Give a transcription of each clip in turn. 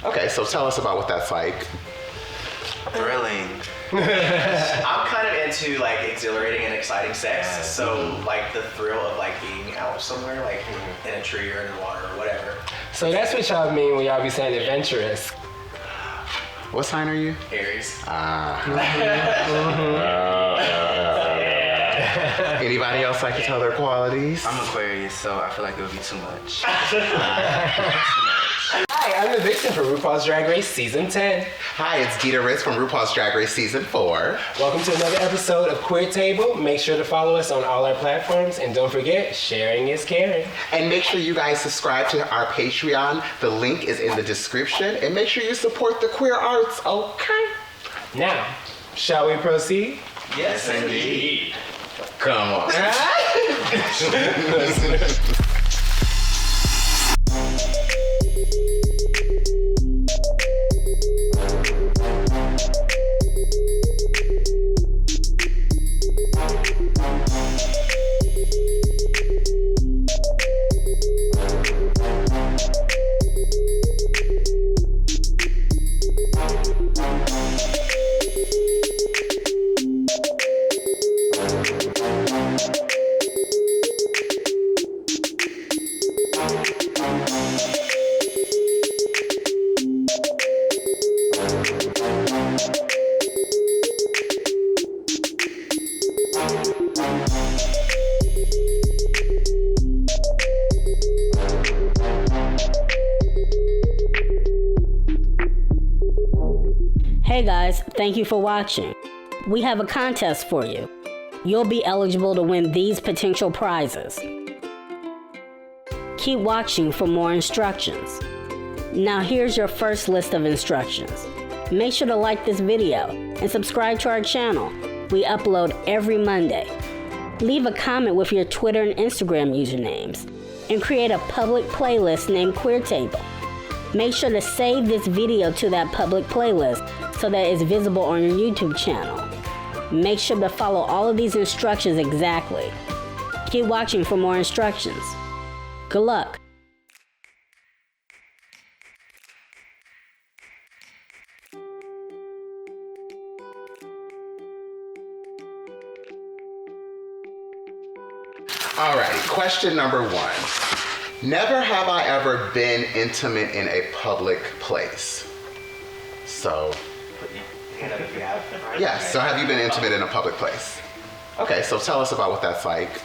Okay, so tell us about what that's like. Thrilling. I'm kind of into like exhilarating and exciting sex, so like the thrill of like being out somewhere, like in a tree or in the water or whatever. So that's what y'all mean when y'all be saying adventurous. What sign are you? Aries. Anybody else like to tell their qualities? I'm Aquarius, so I feel like it would be too much. Hi, I'm the Vixen from RuPaul's Drag Race Season 10. Hi, it's Dita Ritz from RuPaul's Drag Race Season 4. Welcome to another episode of Queer Table. Make sure to follow us on all our platforms, and don't forget, sharing is caring. And make sure you guys subscribe to our Patreon. The link is in the description. And make sure you support the queer arts, okay? Now, shall we proceed? Yes, indeed. Come on. Hey guys, thank you for watching. We have a contest for you. You'll be eligible to win these potential prizes. Keep watching for more instructions. Now here's your first list of instructions. Make sure to like this video and subscribe to our channel. We upload every Monday. Leave a comment with your Twitter and Instagram usernames and create a public playlist named Queer Table. Make sure to save this video to that public playlist so that it's visible on your YouTube channel. Make sure to follow all of these instructions exactly. Keep watching for more instructions. Good luck. Alrighty, question number 1. Never have I ever been intimate in a public place. So, Hand up if you have. Right? yes, so have you been intimate in a public place? Okay, so tell us about what that's like.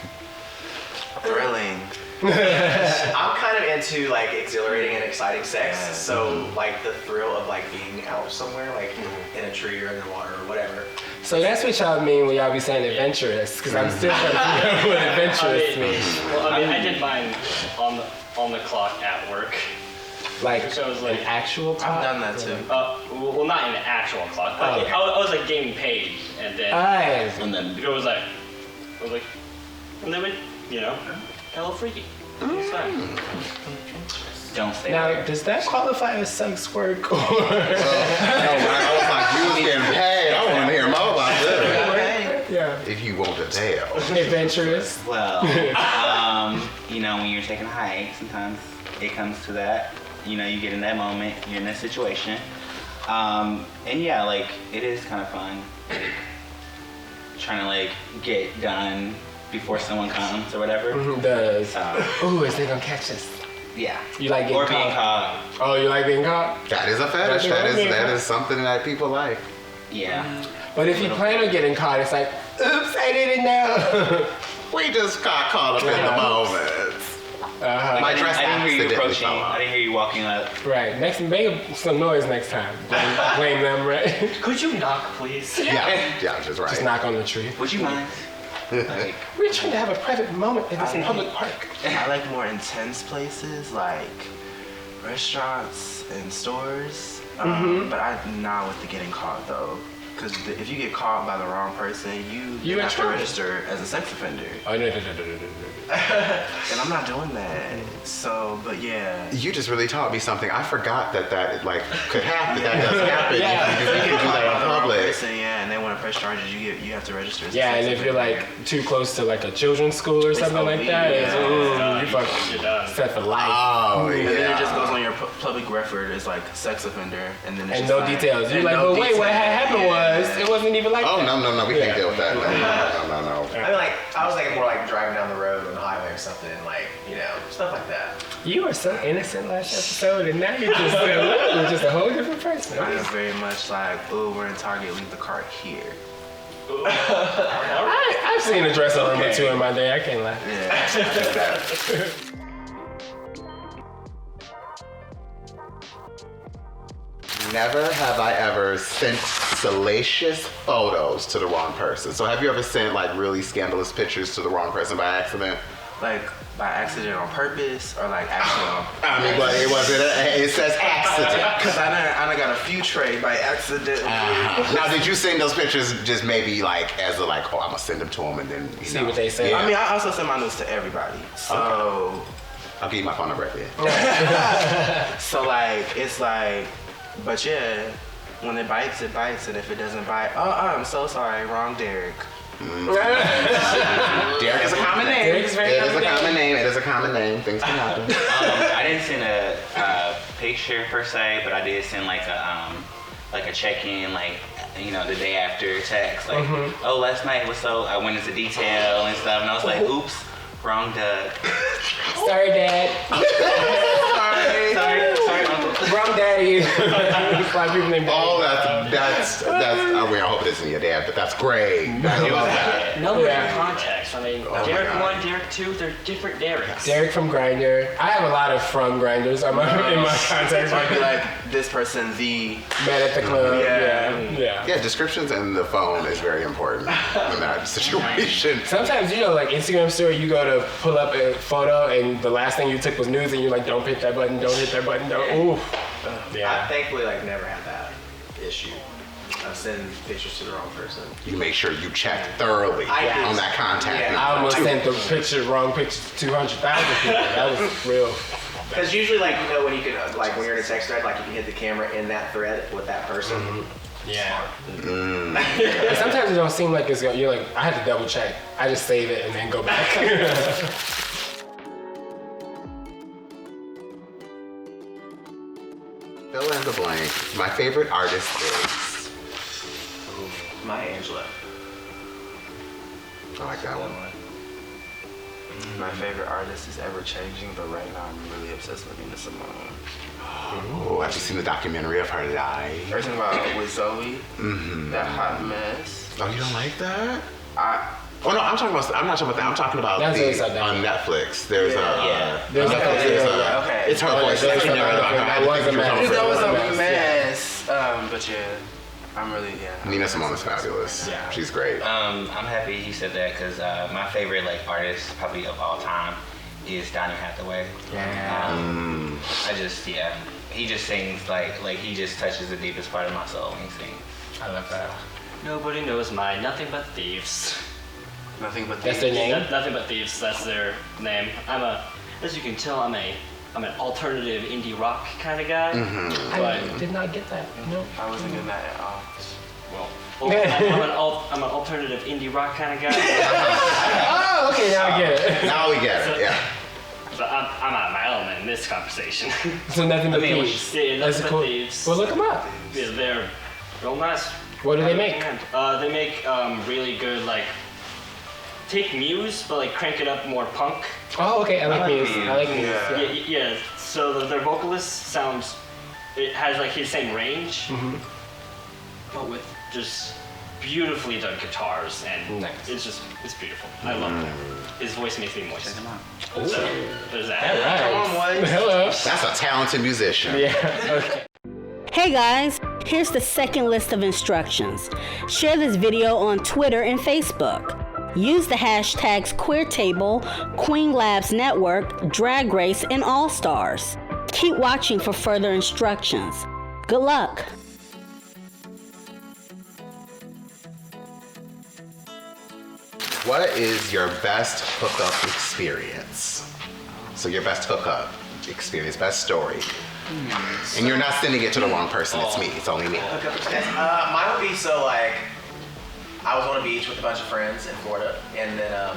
Thrilling. I'm kind of into like exhilarating and exciting sex, so like the thrill of like being out somewhere, like in a tree or in the water or whatever. So that's what y'all mean when y'all be saying adventurous, because I'm still trying to figure out what adventurous means. Well, I mean, I did mine on the clock at work. Like So it was like an actual clock? I've done that too. Well, not in the actual clock, but Oh, okay. I was like getting paid, and then Nice. and then it was like, and then we, got a little freaky. It's fine. Don't stay Now, there. does that qualify as sex work or? I was like, you was getting paid. I want to hear more about this. Yeah. If you want to tell. Adventurous. Well, when you're taking a hike, sometimes it comes to that. You get in that moment, you're in that situation. And yeah, like, it is kind of fun. Like, trying to, like, get done before someone comes or whatever. Does. So, Ooh, is they gonna catch us? yeah. You like getting Or being caught. Oh, you like being caught? That is a fetish. That is something that people like. Yeah. But if you plan on getting caught, it's like, oops, I didn't know. We just got caught up in the moment. My dress I didn't hear you accidentally approaching. fell off. I didn't hear you walking up. Right. Make some noise next time. Blame them, right? Could you knock, please? Yeah, just right. Just knock on the tree. Would you mind? Like, We're trying to have a private moment in this public park. I like more intense places like restaurants and stores. But I'm not with the getting caught though. Because if you get caught by the wrong person, you in have to trouble. register as a sex offender. Oh, no. And I'm not doing that. So, but yeah. You just really taught me something. I forgot that like could happen. That does happen. Yeah. You can do that in public. Person, yeah, and then when a press charges, you have to register as a Yeah, sex and if you're offender. like too close to like a children's school or something like that, it's, you fucking set for life. Oh And then yeah. it just goes on your public record is like sex offender, and then it's And just no details. You're and like, no but wait, what had happened was, Yeah. it wasn't even like Oh, that. no, we can't deal with that. No. I mean, like, I was thinking more like driving down the road on the highway or something, like, you know, stuff like that. You were so innocent last episode, and now you're just a whole different person. I was very much like, oh, we're in Target, leave the cart here. I've seen a dressing room or two in my day, I can't lie. Yeah. Never have I ever sent salacious photos to the wrong person. So have you ever sent like really scandalous pictures to the wrong person by accident? Like by accident on purpose, or like accident? I mean, but it says accident. Because I done got a few trade by accident. Now, did you send those pictures just maybe like as a like, oh, I'm gonna send them to them and then you See know. what they say. Yeah. I mean, I also send my notes to everybody. So, I'll give you my phone number at the end. so like, it's like, but yeah, when it bites, and if it doesn't bite, oh, I'm so sorry, wrong Derek. Derek is a common name. It Derek's very is a common name. It is a common name. Things can happen. I didn't send a picture per se, but I did send like a check-in, like, you know, the day after text, like, oh, last night was so, I went into detail and stuff, and I was like, oops, wrong Doug. Sorry, Dad. Sorry, Uncle. Wrong daddy. Five people named Daddy. Oh, that's. I mean, I hope it isn't your dad, but that's great. I love that. Another Yeah. context. I mean, my Derek God. 1, Derek 2, they're different Dereks. Derek from Grindr. I have a lot of from Grinders in my contacts. Might be like this person, the Met at the club. Yeah. Yeah. Yeah, descriptions in the phone is very important in that situation. Sometimes, you know, like Instagram story, you go to pull up a photo and the last thing you took was news and you're like, don't hit that button, don't hit that button, don't. Ooh. I Yeah. thankfully like never had that issue. I send pictures to the wrong person. You make sure you check thoroughly I did. on that contact. Yeah. number, I almost too. sent the wrong picture to 200,000 people. That was real. Because usually, like, you know, when you can, like, when you're in a text thread, like, you can hit the camera in that thread with that person. Yeah. And sometimes it don't seem like it's, you're like, I have to double check. I just save it and then go back. Fill in the blank. My favorite artist is. Maya Angelou. I like that one. My favorite artist is ever changing, but right now I'm really obsessed with Nina Simone. Oh, have you seen the documentary of her life? Everything about with Zoe, that hot mess. Oh, you don't like that? I Oh no, I'm not talking about that. I'm talking about That's the, what it's like that. on Netflix. There's Yeah. There's on like Netflix, a- there's yeah, a- okay. It's her Oh, voice. there's I can't another remember. thing. I That was think a you're talking mess. that was about- a mess. But yeah, I'm really Nina Simone is fabulous. Yeah. She's great. I'm happy you said that because my favorite like artist probably of all time is Donny Hathaway. I just he just sings like he just touches the deepest part of my soul when he sings. I love that. Nobody knows my Nothing But Thieves. nothing but That's their name? Nothing But Thieves, that's their name. As you can tell, I'm an alternative indie rock kind of guy. I did not get that. No. I wasn't getting that at all. I'm an alternative indie rock kind of guy. Oh, okay, now I get it. Now we get it. Yeah. But I'm out of my element in this conversation. So nothing but mean, thieves. Yeah, That's Nothing But cool. Thieves. Well, look them up. Yeah, they're real nice. What do they make? They make really good, like, take Muse, but like crank it up more punk. Oh, okay. I like music. I like music. Yeah. Yeah. So their vocalist sounds, it has like his same range, but with just beautifully done guitars, and Nice. it's beautiful. I love it. His voice makes me moist. Ooh. So there's that. All right. Come on, boys. Hello. That's a talented musician. Yeah. Okay. Hey guys, here's the second list of instructions. Share this video on Twitter and Facebook. Use the hashtags QueerTable, Queen Labs Network, Drag Race, and All Stars. Keep watching for further instructions. Good luck. What is your best hookup experience? So your best hookup experience, best story. And you're not sending it to the wrong person. It's me. It's only me. Mine would be so like, I was on a beach with a bunch of friends in Florida, and then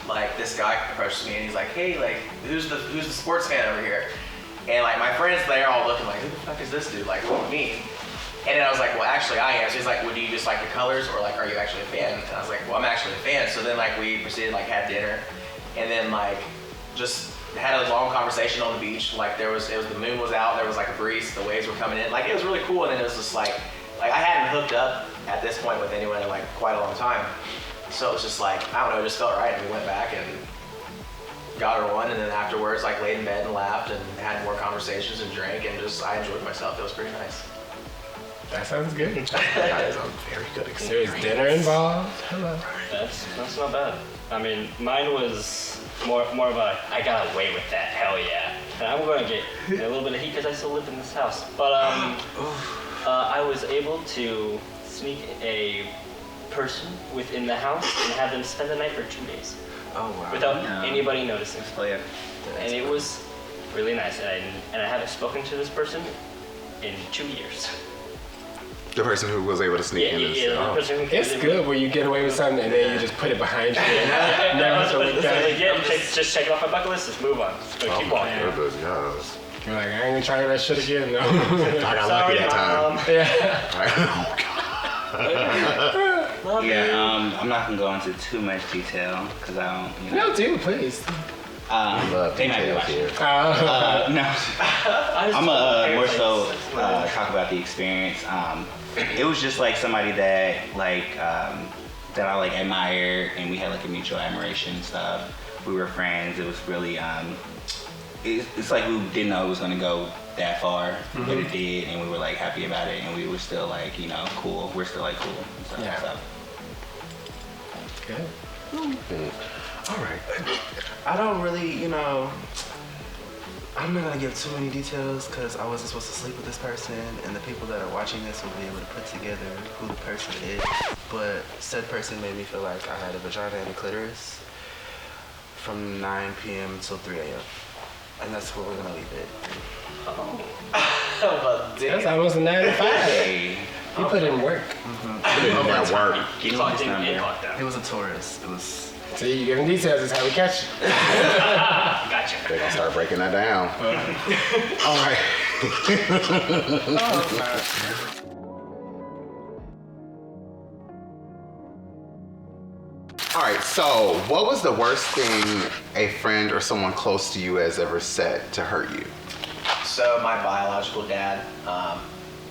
like this guy approaches me and he's like, hey, like who's the sports fan over here? friends, they're all looking like, who the fuck is this dude? Like, what do you mean? And then I was like, well, actually, I am. So he's like, well, do you just like the colors, or like, are you actually a fan? And I was like, well, I'm actually a fan. So then like we proceeded like have dinner, and then like just had a long conversation on the beach. Like the moon was out, there was like a breeze, the waves were coming in. Like it was really cool. And then it was just like I hadn't hooked up at this point with anyone in like quite a long time. So it was just like, I don't know, it just felt right. And we went back and got her one, and then afterwards like laid in bed and laughed and had more conversations and drank, and just I enjoyed myself. It was pretty nice. That sounds good. That is a very good experience. There's dinner involved. Hello. That's not bad. I mean, mine was more of a I got away with that. Hell yeah. And I'm going to get a little bit of heat because I still live in this house. But I was able to sneak a person within the house and have them spend the night for 2 days. Oh wow. Without anybody noticing. Oh yeah. And it was really nice. And I haven't spoken to this person in 2 years. The person who was able to sneak in is. the person who It's good when you get away with something and then you just put it behind you. Just check it off my bucket list. Just move on. Just gonna keep walking. Goodness, yes. You're like, I ain't gonna try that shit again. No. I got lucky that time. Yeah. Oh, God. Yeah, I'm not gonna go into too much detail because I don't. You know, No, dude, please. Love they might be details watching. here. No, I'm gonna more so talk about the experience. It was just like somebody that that I like admire, and we had like a mutual admiration and stuff. We were friends. It was really it's like we didn't know it was gonna go that far, but it did, and we were like happy about it, and we were still like cool. We're still like cool and stuff. Yeah. So. Good. All right. I don't really, I'm not gonna give too many details because I wasn't supposed to sleep with this person, and the people that are watching this will be able to put together who the person is. But said person made me feel like I had a vagina and a clitoris from 9 p.m. until 3 a.m. And that's where we're gonna leave it. Well, damn. That's almost a 9 to 5. Hey, You put in work. That work. get me Clocked this in and number. clocked out. It was a Taurus. It was. See, you giving details is how we catch you. Gotcha. They're gonna start breaking that down. All right. All right, so what was the worst thing a friend or someone close to you has ever said to hurt you? So my biological dad,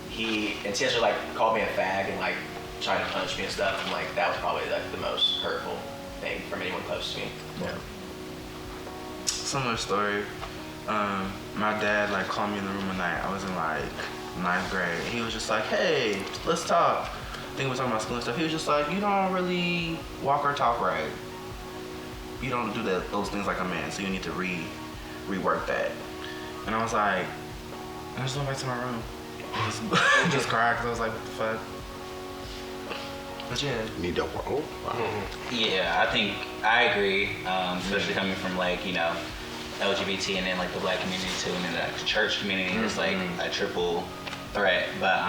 he intentionally like called me a fag and like tried to punch me and stuff, and like that was probably like the most hurtful thing from anyone close to me. Yeah. Similar story. My dad like called me in the room one night. I was in like 9th grade. He was just like, "Hey, let's talk." I think we're talking about school and stuff. He was just like, "You don't really walk or talk right. You don't do those things like a man. So you need to rework that." And I was like, I just went back to my room. Just cried because I was like, "What the fuck?" But yeah. Need to work. Oh, wow. Yeah, I think I agree, especially coming from like LGBT and then like the black community too, and then the church community. It's like a triple threat. But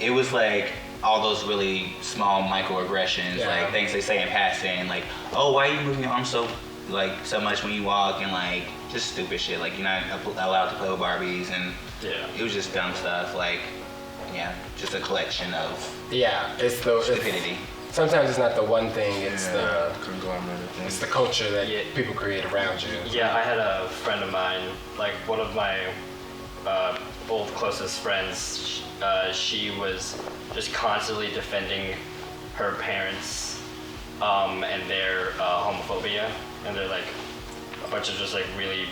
it was like all those really small microaggressions, like things they say in passing, like, "Oh, why are you moving your arms so much when you walk?" and like just stupid shit. Like you're not allowed to play with Barbies, and it was just dumb stuff. Like just a collection of It's the stupidity. Sometimes it's not the one thing. It's the conglomerate of things. it's the culture that people create around you. Yeah, I had a friend of mine, like one of my old closest friends. She was just constantly defending her parents and their homophobia, and they're like a bunch of just like really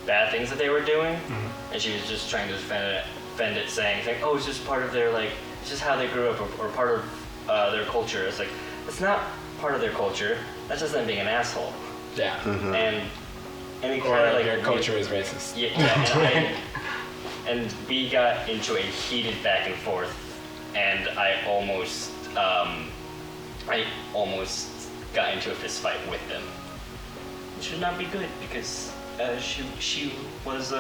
bad things that they were doing, and she was just trying to defend it, saying like, "Oh, it's just part of their like, it's just how they grew up, or part of their culture." It's like, it's not part of their culture. That's just them being an asshole. Yeah. And it Or kind of like your culture is racist. Yeah, and we got into a heated back and forth, and I almost got into a fist fight with them, which would not be good because she was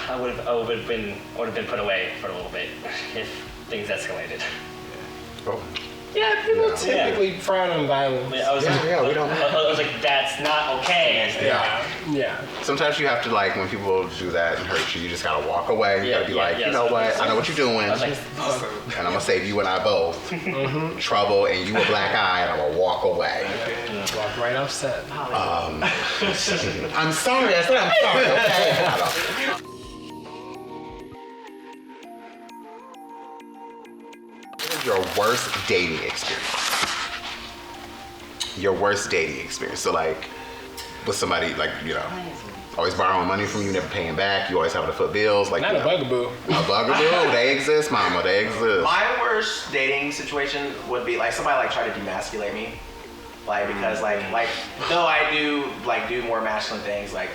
I would have been put away for a little bit if things escalated. Oh. Yeah, people typically frown on violence. I was we don't. I was like, that's not okay. Yeah. Sometimes you have to like when people do that and hurt you, you just gotta walk away. You gotta be like, you know what? I know what you're doing, I was like, and I'm gonna save you and I both trouble, and you a black eye, and I'm gonna walk away. Walk right off set. I'm sorry. I said I'm sorry. Okay. What is your worst dating experience? Your worst dating experience. So like, with somebody like always borrowing money from you, never paying back. You always having to foot bills. Like Not a bugaboo. A bugaboo. They exist, mama. They exist. My worst dating situation would be like somebody like try to demasculate me, like because like though I do more masculine things like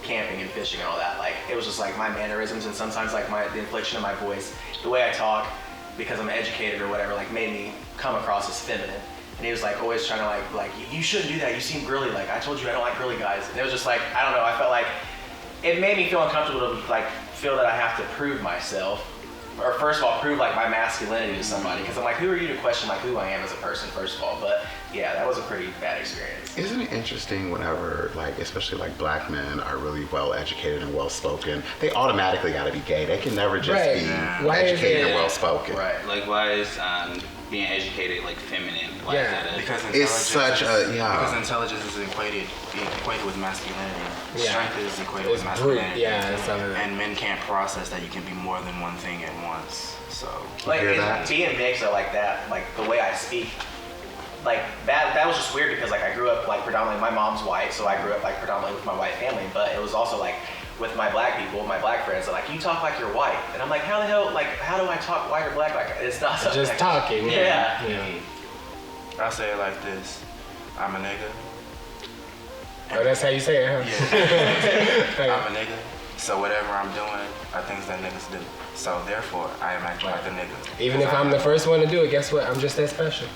camping and fishing and all that. Like it was just like my mannerisms and sometimes like the inflection of my voice, the way I talk, because I'm educated or whatever, like made me come across as feminine. And he was like always trying to like you shouldn't do that. You seem girly. Like I told you I don't like girly guys. And it was just like I don't know. I felt like it made me feel uncomfortable to like feel that I have to prove myself, or first of all prove like my masculinity to somebody. Because I'm like, who are you to question like who I am as a person first of all? But yeah, that was a pretty bad experience. Isn't it interesting whenever, like, especially like black men are really well educated and well spoken, they automatically got to be gay. They can never just be educated and well spoken. Right. Like, why is being educated like feminine? Why is that Because It's such because intelligence is equated with masculinity. Yeah. Strength is equated It's with brute. masculinity. Yeah, it's something. And men can't process that you can be more than one thing at once. So Like hear that? being mixed or like that, like the way I speak, like that was just weird because like I grew up like predominantly, my mom's white, so I grew up like predominantly with my white family, but it was also like with my black people, my black friends, they're like, you talk like you're white. And I'm like, how the hell, like, how do I talk white or black? Like, it's not something Just talking. Yeah. I say it like this: I'm a nigga. Oh, that's how you say it, huh? I'm a nigga. So whatever I'm doing are things that niggas do. So therefore, I am acting like a nigga. Even if I'm the first one to do it, guess what? I'm just that special.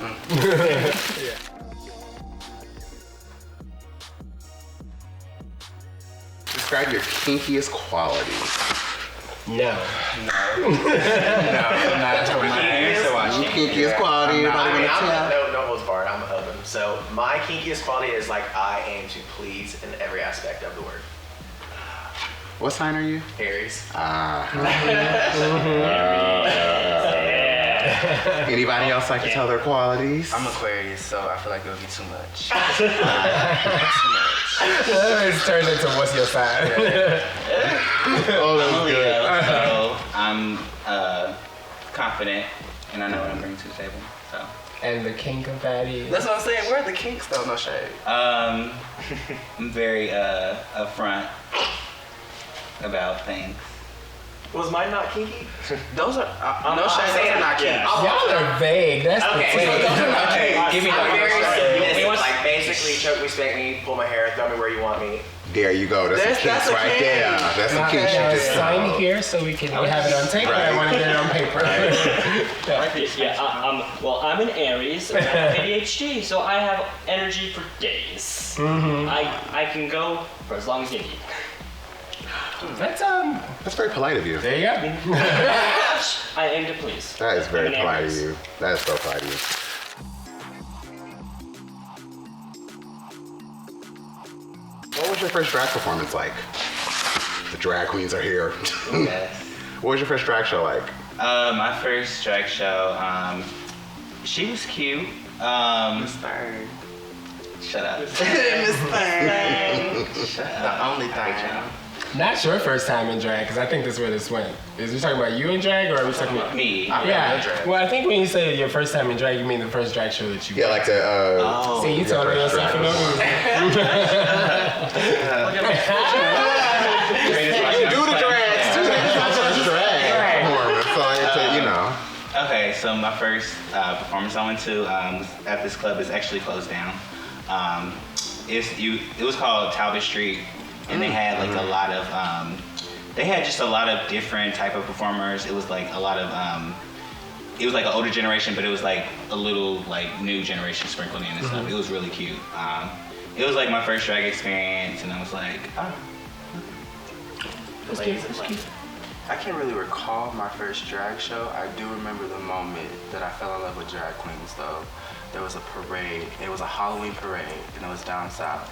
Describe your kinkiest quality. No. Kinkiest quality. Anybody want to tell? No holds barred, I'm open. So my kinkiest quality is like I aim to please in every aspect of the word. What sign are you? Aries. Anybody else like to tell their qualities? I'm Aquarius, so I feel like it would be too much. It's turned into what's your sign? Oh, that was good. So I'm confident, and I know what I'm bringing to the table. So And the king of baddies. That's what I'm saying. Where are the kinks though? No shade. I'm very upfront about things. Was mine not kinky? Those are no I'm shade. Those saying- are not kinks. yeah. Y'all are vague. That's Okay, the so thing. those are not kinky. Give me I'm the very first submissive. one. Like basically choke me, spank me, pull my hair, throw me where you want me. There you go. That's some That's kinks a right kink. there. That's some kinks you just Sign here so we can have it on tape. But I want to get it on paper. I'm an Aries. I have ADHD, so I have energy for days. I can go for as long as you need. That's very polite of you. There you go. I aim to please. That is very I'm an polite of Aries. you. That is so polite of you. What was your first drag performance like? The drag queens are here. Yes. What was your first drag show like? My first drag show, she was cute. Miss Third. Shut up. Miss Third. The only thing. Not your first time in drag, because I think that's where this went. Is we talking about you in drag, or are we talking about Me. Yeah. Well, I think when you say your first time in drag, you mean the first drag show that you. Yeah, like the. Oh. See, you told me first yourself for no reason. Do the drags. Do the drag performance. So it's, you know. Okay, so my first performance I went to at this club is actually closed down. It was called Talbot Street, and they had like a lot of they had just a lot of different type of performers. It was like a lot of it was like an older generation, but it was like a little like new generation sprinkled in and stuff. It was really cute. It was like my first drag experience, and I was like, oh. That's cute. That's cute. I can't really recall my first drag show. I do remember the moment that I fell in love with drag queens though. There was a parade. It was a Halloween parade and it was down south.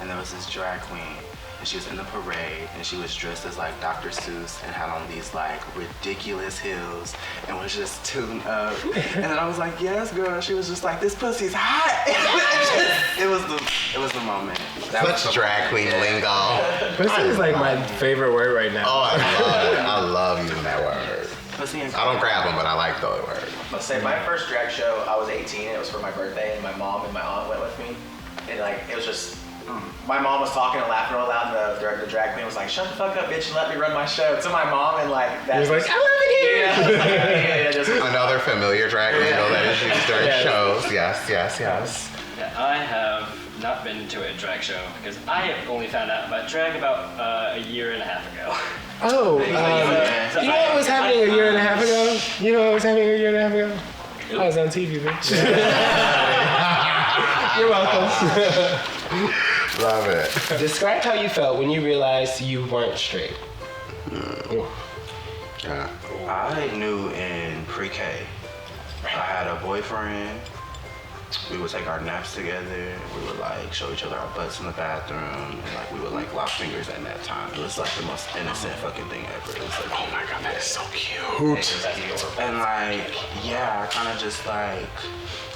And there was this drag queen and she was in the parade and she was dressed as like Dr. Seuss and had on these like ridiculous heels and was just tuned up. And then I was like, yes girl. She was just like, this pussy's hot. it was the moment. That was Such the drag moment. queen lingo. Pussy is like my favorite word right now. Oh, I love it. I love using that word. Pussy and I don't grab them, but I like the word. Let's say my first drag show, I was 18. It was for my birthday, and my mom and my aunt went with me. And like, it was just, my mom was talking and laughing all loud, and the drag queen was like, "Shut the fuck up, bitch, and let me run my show." To my mom, and like, He was like, I love it here. yeah, just Another familiar drag lingo that is used during shows. Yes. Yeah, I have not been to a drag show because I have only found out about drag about a year and a half ago. Oh, you know what was happening a year and a half ago? You know what was happening a year and a half ago? I was on TV, bitch. You're welcome. Love it. Describe how you felt when you realized you weren't straight. Yeah. I knew in pre-K. I had a boyfriend. We would take our naps together. We would like show each other our butts in the bathroom. And like we would like lock fingers at nap time. It was like the most innocent fucking thing ever. It was like, Oh my god, that is so cute. and like, yeah, I kind of just like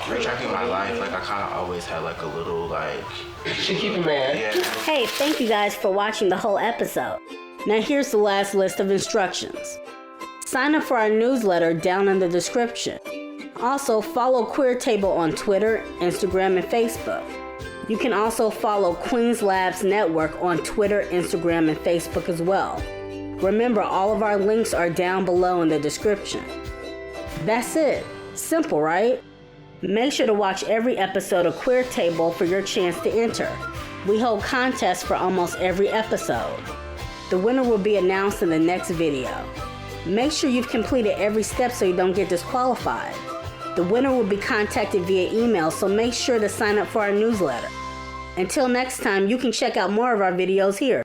retracting my life. Like I kind of always had like a little like, She keep it man. yeah. Hey, thank you guys for watching the whole episode. Now here's the last list of instructions. Sign up for our newsletter down in the description. Also, follow Queer Table on Twitter, Instagram, and Facebook. You can also follow Queens Labs Network on Twitter, Instagram, and Facebook as well. Remember, all of our links are down below in the description. That's it. Simple, right? Make sure to watch every episode of Queer Table for your chance to enter. We hold contests for almost every episode. The winner will be announced in the next video. Make sure you've completed every step so you don't get disqualified. The winner will be contacted via email, so make sure to sign up for our newsletter. Until next time, you can check out more of our videos here.